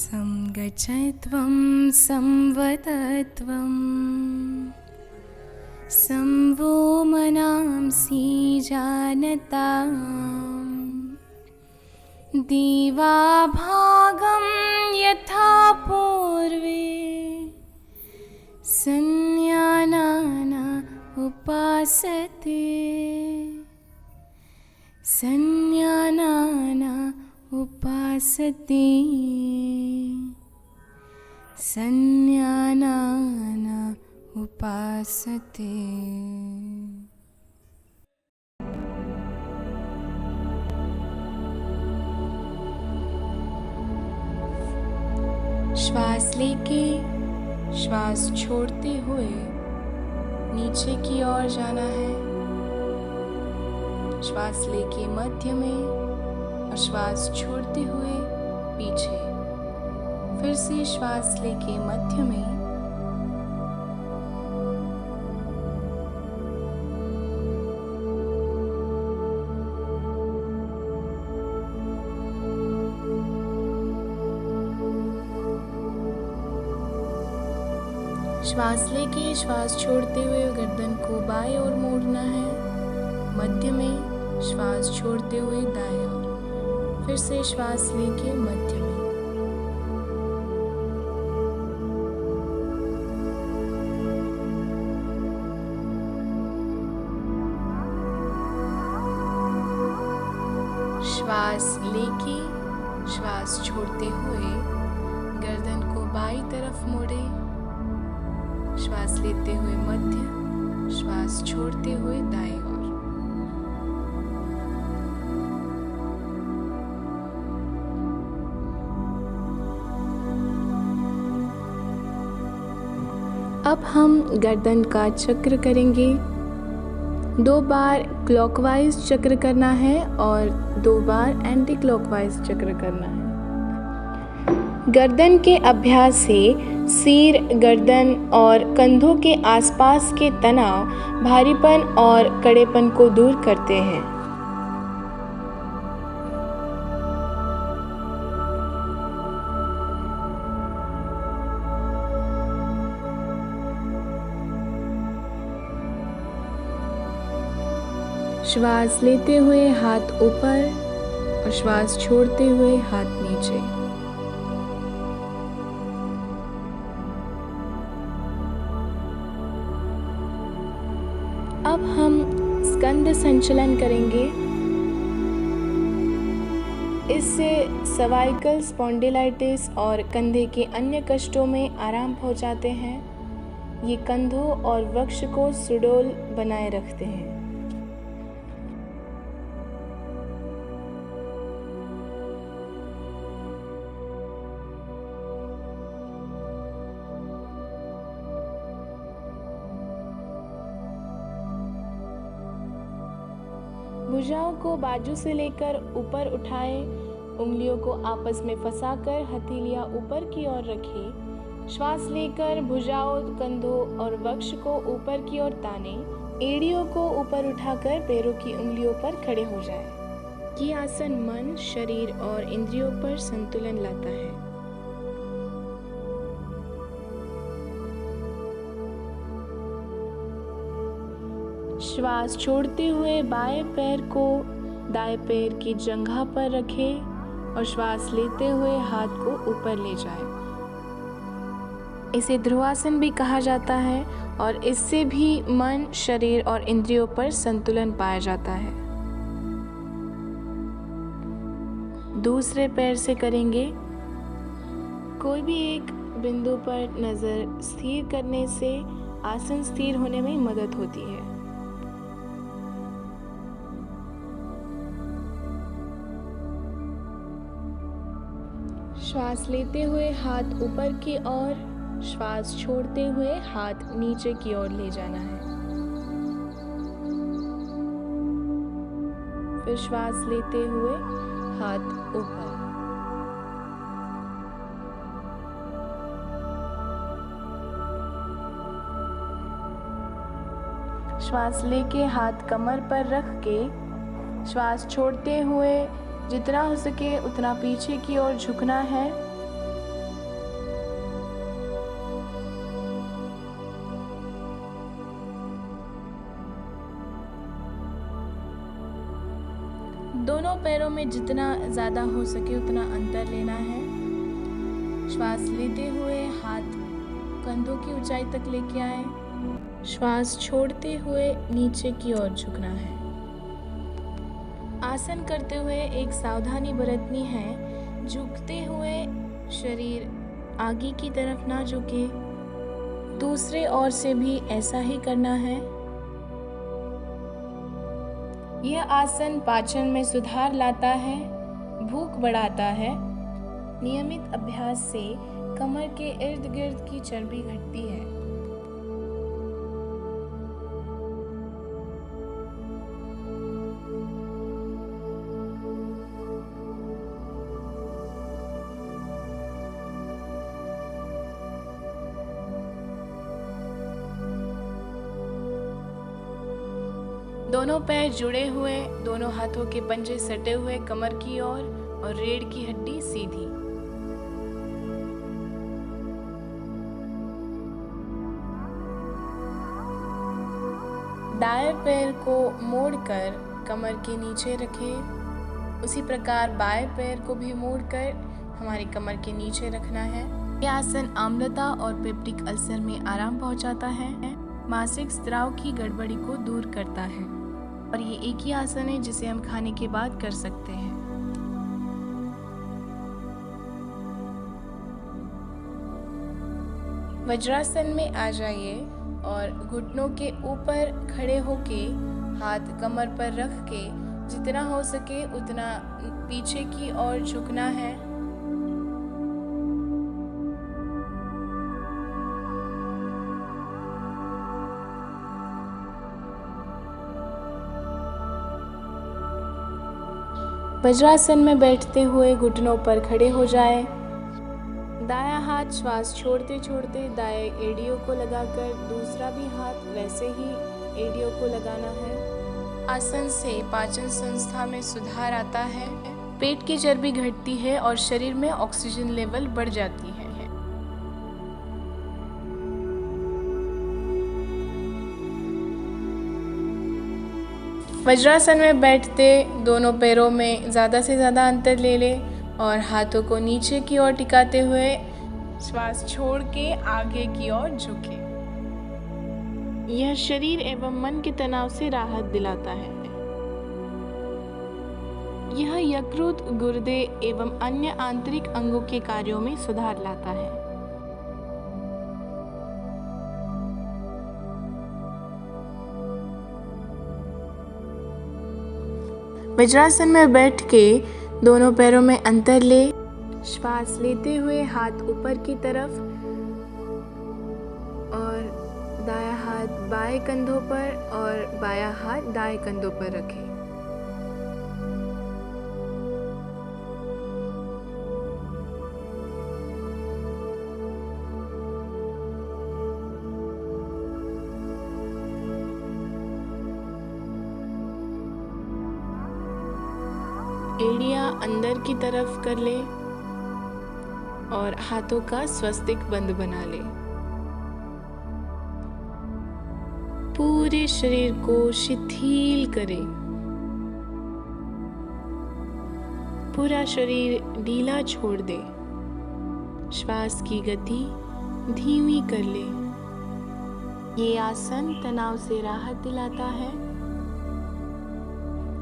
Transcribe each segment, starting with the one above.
संगच्छत्वं संवदत्वं संवो मनांसि जानताम् दिवाभागं यथा पूर्वे संज्ञानाना उपासते संज्ञानाना उपासते संज्ञानाना उपासते। श्वास लेके श्वास छोड़ते हुए नीचे की ओर जाना है। श्वास लेके मध्य में और श्वास छोड़ते हुए पीछे। फिर से श्वास लेके मध्य में श्वास लेके श्वास छोड़ते हुए गर्दन को बाएं ओर मोड़ना है। मध्य में श्वास छोड़ते हुए दाएं ओर। फिर से श्वास लेके मध्य में। श्वास लेके श्वास छोड़ते हुए गर्दन को बाईं तरफ मोड़े। श्वास लेते हुए मध्य, श्वास छोड़ते हुए दाएं ओर। अब हम गर्दन का चक्र करेंगे। 2 बार क्लॉकवाइज चक्र करना है और 2 बार एंटी क्लॉकवाइज चक्र करना है। गर्दन के अभ्यास से सिर, गर्दन और कंधों के आसपास के तनाव, भारीपन और कड़ेपन को दूर करते हैं। श्वास लेते हुए हाथ ऊपर और श्वास छोड़ते हुए हाथ नीचे। अब हम स्कंद संचलन करेंगे। इससे सर्वाइकल स्पॉन्डिलाइटिस और कंधे के अन्य कष्टों में आराम पहुंचाते हैं। ये कंधों और वक्ष को सुडौल बनाए रखते हैं। भुजाओं को बाजू से लेकर ऊपर उठाएं। उंगलियों को आपस में फंसाकर हथेलियां ऊपर की ओर रखें। श्वास लेकर भुजाओं, कंधों और वक्ष को ऊपर की ओर तानें। एड़ियों को ऊपर उठाकर पैरों की उंगलियों पर खड़े हो जाएं। ये आसन मन, शरीर और इंद्रियों पर संतुलन लाता है। श्वास छोड़ते हुए बाएं पैर को दाएं पैर की जंघा पर रखें और श्वास लेते हुए हाथ को ऊपर ले जाएं। इसे ध्रुवासन भी कहा जाता है और इससे भी मन, शरीर और इंद्रियों पर संतुलन पाया जाता है। दूसरे पैर से करेंगे। कोई भी एक बिंदु पर नजर स्थिर करने से आसन स्थिर होने में मदद होती है। श्वास लेते हुए हाथ ऊपर की ओर, श्वास छोड़ते हुए हाथ नीचे की ओर ले जाना है। फिर श्वास लेते हुए हाथ ऊपर। श्वास लेके हाथ कमर पर रख के श्वास छोड़ते हुए जितना हो सके उतना पीछे की ओर झुकना है दोनों पैरों में जितना ज़्यादा हो सके उतना अंतर लेना है। श्वास लेते हुए हाथ कंधों की ऊंचाई तक लेके आए। श्वास छोड़ते हुए नीचे की ओर झुकना है। आसन करते हुए एक सावधानी बरतनी है। झुकते हुए शरीर आगे की तरफ ना झुके। दूसरे ओर से भी ऐसा ही करना है। यह आसन पाचन में सुधार लाता है, भूख बढ़ाता है। नियमित अभ्यास से कमर के इर्द गिर्द की चर्बी घटती है। दोनों पैर जुड़े हुए, दोनों हाथों के पंजे सटे हुए कमर की ओर और रीढ़ की हड्डी सीधी। दाएं पैर को मोड़कर कमर के नीचे रखें। उसी प्रकार बाएं पैर को भी मोड़कर हमारी कमर के नीचे रखना है। यह आसन आम्लता और पेप्टिक अल्सर में आराम पहुंचाता है, मासिक स्राव की गड़बड़ी को दूर करता है और ये एक ही आसन है जिसे हम खाने के बाद कर सकते हैं। वज्रासन में आ जाइए और घुटनों के ऊपर खड़े होके हाथ कमर पर रख के जितना हो सके उतना पीछे की ओर झुकना है। वज्रासन में बैठते हुए घुटनों पर खड़े हो जाए। दायां हाथ श्वास छोड़ते छोड़ते दाएं एड़ियों को लगाकर दूसरा भी हाथ वैसे ही एड़ियों को लगाना है। आसन से पाचन संस्था में सुधार आता है, पेट की चर्बी घटती है और शरीर में ऑक्सीजन लेवल बढ़ जाती है। वज्रासन में बैठते दोनों पैरों में ज़्यादा से ज़्यादा अंतर ले लें और हाथों को नीचे की ओर टिकाते हुए श्वास छोड़ के आगे की ओर झुकें। यह शरीर एवं मन के तनाव से राहत दिलाता है। यह यकृत, गुर्दे एवं अन्य आंतरिक अंगों के कार्यों में सुधार लाता है। वज्रासन में बैठ के दोनों पैरों में अंतर ले। श्वास लेते हुए हाथ ऊपर की तरफ और दायां हाथ बाएं कंधों पर और बायां हाथ दाएं कंधों पर रखें। एड़ियां अंदर की तरफ कर ले और हाथों का स्वस्तिक बंद बना ले। पूरे शरीर को शिथिल करें। पूरा शरीर ढीला छोड़ दे। श्वास की गति धीमी कर ले। ये आसन तनाव से राहत दिलाता है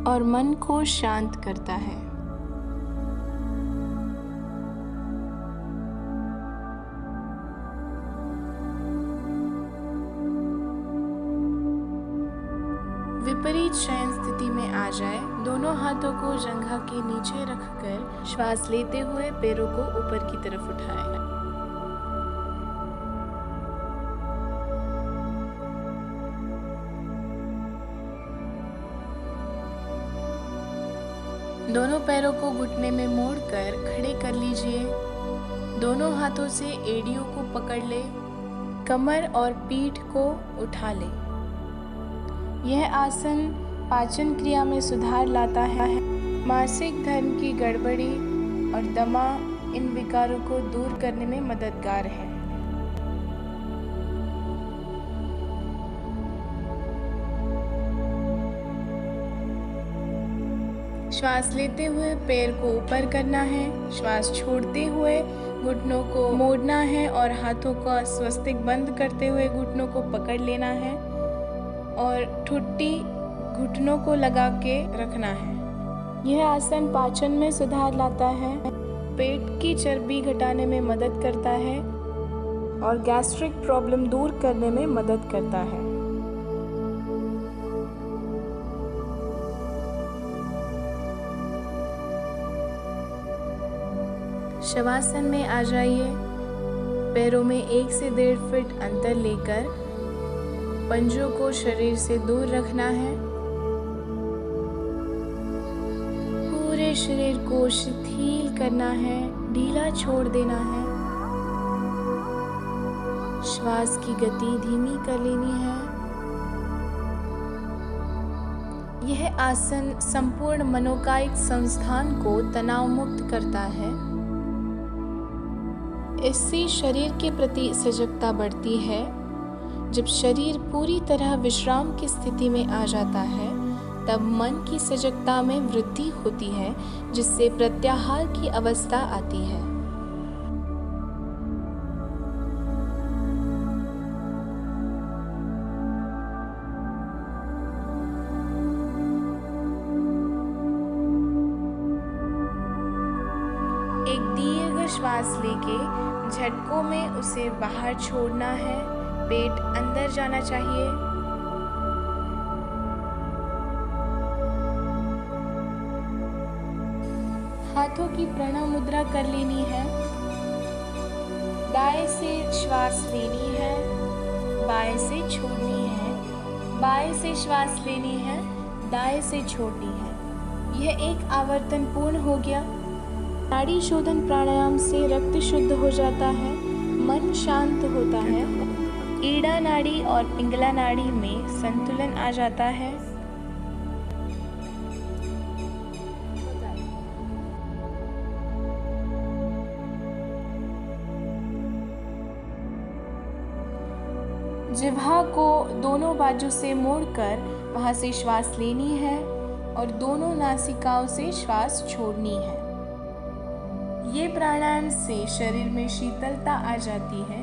और मन को शांत करता है। विपरीत शयन स्थिति में आ जाए। दोनों हाथों को जंघा के नीचे रखकर श्वास लेते हुए पैरों को ऊपर की तरफ उठाएं। दोनों पैरों को घुटने में मोड़कर खड़े कर लीजिए। दोनों हाथों से एड़ियों को पकड़ ले। कमर और पीठ को उठा ले। यह आसन पाचन क्रिया में सुधार लाता है। मासिक धर्म की गड़बड़ी और दमा इन विकारों को दूर करने में मददगार है। श्वास लेते हुए पैर को ऊपर करना है। श्वास छोड़ते हुए घुटनों को मोड़ना है और हाथों का स्वस्तिक बंद करते हुए घुटनों को पकड़ लेना है और ठुड्डी घुटनों को लगा के रखना है। यह आसन पाचन में सुधार लाता है, पेट की चर्बी घटाने में मदद करता है और गैस्ट्रिक प्रॉब्लम दूर करने में मदद करता है। शवासन में आ जाइए। पैरों में 1 से 1.5 फीट अंतर लेकर पंजों को शरीर से दूर रखना है। पूरे शरीर को शिथिल करना है, ढीला छोड़ देना है। श्वास की गति धीमी कर लेनी है। यह आसन संपूर्ण मनोकायिक संस्थान को तनाव मुक्त करता है। इससे शरीर के प्रति सजगता बढ़ती है। जब शरीर पूरी तरह विश्राम की स्थिति में आ जाता है, तब मन की सजगता में वृद्धि होती है, जिससे प्रत्याहार की अवस्था आती है। एक दीर्घ श्वास लेके झटकों में उसे बाहर छोड़ना है। पेट अंदर जाना चाहिए। हाथों की प्रणव मुद्रा कर लेनी है। दाएं से श्वास लेनी है, बाएं से छोड़नी है। बाएं से श्वास लेनी है, दाएं से छोड़नी है। यह एक आवर्तन पूर्ण हो गया। नाड़ी शोधन प्राणायाम से रक्त शुद्ध हो जाता है, मन शांत होता है, ईड़ा नाड़ी और पिंगला नाड़ी में संतुलन आ जाता है। जिह्वा को दोनों बाजू से मोड़कर वहां से श्वास लेनी है और दोनों नासिकाओं से श्वास छोड़नी है। ये प्राणायाम से शरीर में शीतलता आ जाती है।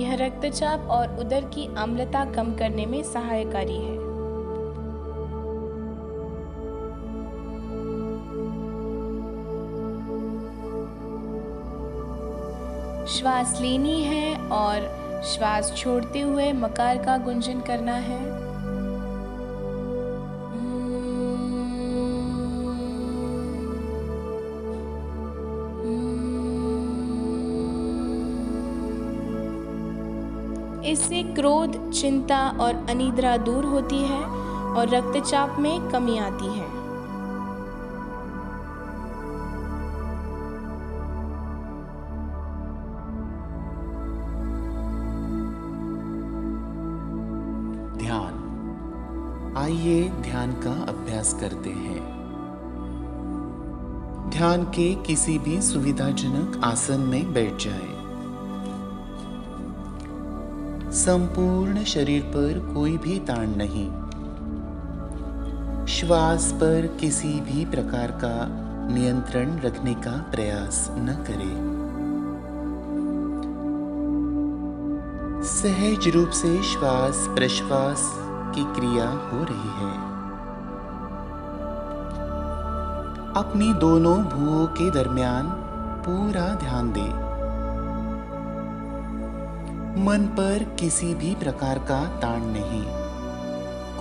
यह रक्तचाप और उदर की अम्लता कम करने में सहायकारी है। श्वास लेनी है और श्वास छोड़ते हुए मकार का गुंजन करना है। इससे क्रोध, चिंता और अनिद्रा दूर होती है और रक्तचाप में कमी आती है। ध्यान। आइए ध्यान का अभ्यास करते हैं। ध्यान के किसी भी सुविधाजनक आसन में बैठ जाएं। संपूर्ण शरीर पर कोई भी ताण नहीं। श्वास पर किसी भी प्रकार का नियंत्रण रखने का प्रयास न करें। सहज रूप से श्वास प्रश्वास की क्रिया हो रही है। अपनी दोनों भुवों के दरमियान पूरा ध्यान दें। मन पर किसी भी प्रकार का ताण नहीं,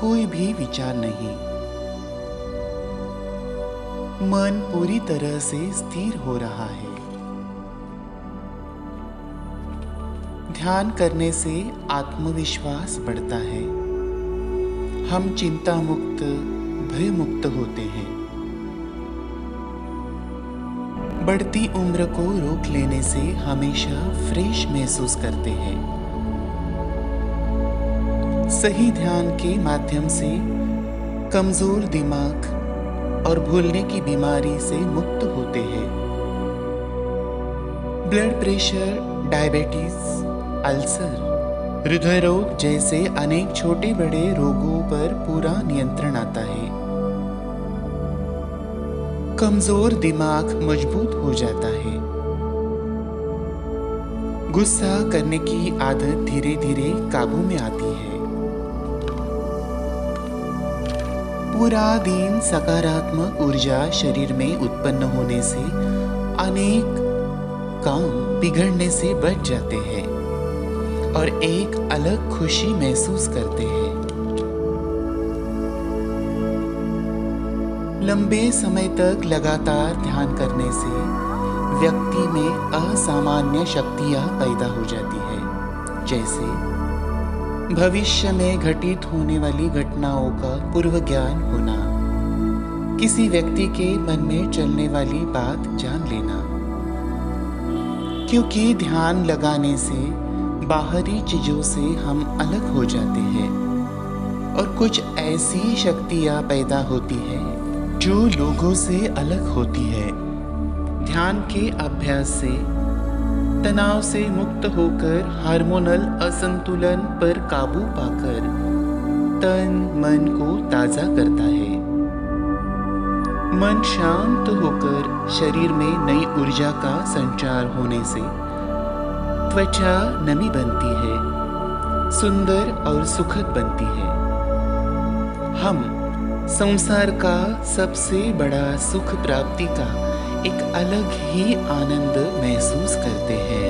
कोई भी विचार नहीं। मन पूरी तरह से स्थिर हो रहा है। ध्यान करने से आत्मविश्वास बढ़ता है। हम चिंता मुक्त, भय मुक्त होते हैं। बढ़ती उम्र को रोक लेने से हमेशा फ्रेश महसूस करते हैं। सही ध्यान के माध्यम से कमजोर दिमाग और भूलने की बीमारी से मुक्त होते हैं। ब्लड प्रेशर, डायबिटीज, अल्सर, हृदय रोग जैसे अनेक छोटे बड़े रोगों पर पूरा नियंत्रण आता है। कमजोर दिमाग मजबूत हो जाता है। गुस्सा करने की आदत धीरे धीरे काबू में आती है। पूरा दिन सकारात्मक ऊर्जा शरीर में उत्पन्न होने से अनेक काम बिगड़ने से बच जाते हैं और एक अलग खुशी महसूस करते हैं। लंबे समय तक लगातार ध्यान करने से व्यक्ति में असामान्य शक्तियां पैदा हो जाती है, जैसे भविष्य में घटित होने वाली घटनाओं का पूर्व ज्ञान होना, किसी व्यक्ति के मन में चलने वाली बात जान लेना। क्योंकि ध्यान लगाने से बाहरी चीजों से हम अलग हो जाते हैं और कुछ ऐसी शक्तियां पैदा होती है जो लोगों से अलग होती है। ध्यान के अभ्यास से तनाव से मुक्त होकर हार्मोनल असंतुलन पर काबू पाकर तन मन को ताजा करता है। मन शांत होकर शरीर में नई ऊर्जा का संचार होने से त्वचा नमी बनती है, सुंदर और सुखद बनती है। हम संसार का सबसे बड़ा सुख प्राप्ति का एक अलग ही आनंद महसूस करते हैं।